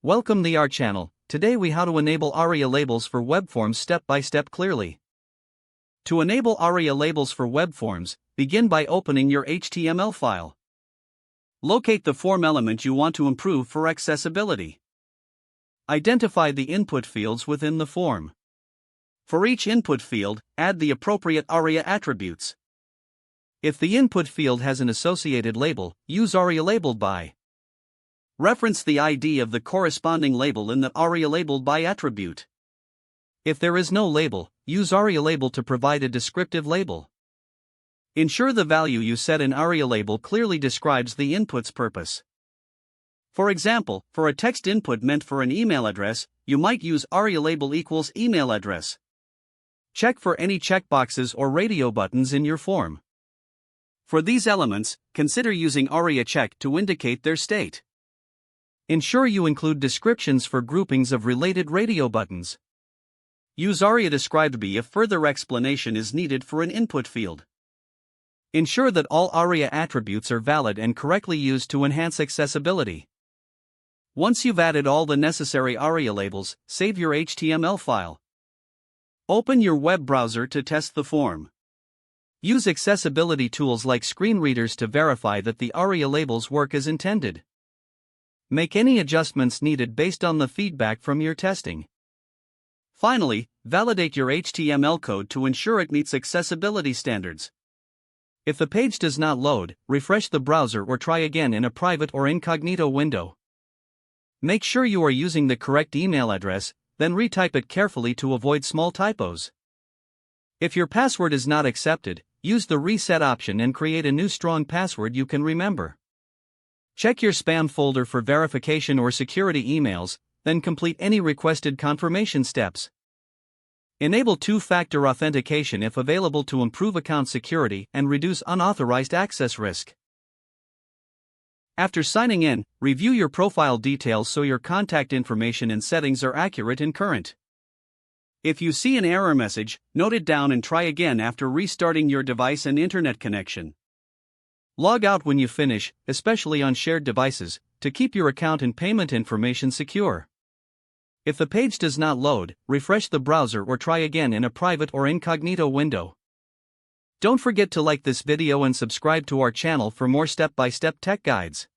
Welcome the our channel. Today we how to enable ARIA labels for web forms step by step clearly. To enable ARIA labels for web forms, begin by opening your HTML file. Locate the form element you want to improve for accessibility. Identify the input fields within the form. For each input field, add the appropriate ARIA attributes. If the input field has an associated label, use ARIA labeled by. Reference the ID of the corresponding label in the ARIA labeled by attribute. If there is no label, use ARIA label to provide a descriptive label. Ensure the value you set in ARIA label clearly describes the input's purpose. For example, for a text input meant for an email address, you might use ARIA label equals email address. Check for any checkboxes or radio buttons in your form. For these elements, consider using ARIA check to indicate their state. Ensure you include descriptions for groupings of related radio buttons. Use ARIA described by if further explanation is needed for an input field. Ensure that all ARIA attributes are valid and correctly used to enhance accessibility. Once you've added all the necessary ARIA labels, save your HTML file. Open your web browser to test the form. Use accessibility tools like screen readers to verify that the ARIA labels work as intended. Make any adjustments needed based on the feedback from your testing. Finally, validate your HTML code to ensure it meets accessibility standards. If the page does not load, refresh the browser or try again in a private or incognito window. Make sure you are using the correct email address, then retype it carefully to avoid small typos. If your password is not accepted, use the reset option and create a new strong password you can remember. Check your spam folder for verification or security emails, then complete any requested confirmation steps. Enable two-factor authentication if available to improve account security and reduce unauthorized access risk. After signing in, review your profile details so your contact information and settings are accurate and current. If you see an error message, note it down and try again after restarting your device and internet connection. Log out when you finish, especially on shared devices, to keep your account and payment information secure. If the page does not load, refresh the browser or try again in a private or incognito window. Don't forget to like this video and subscribe to our channel for more step-by-step tech guides.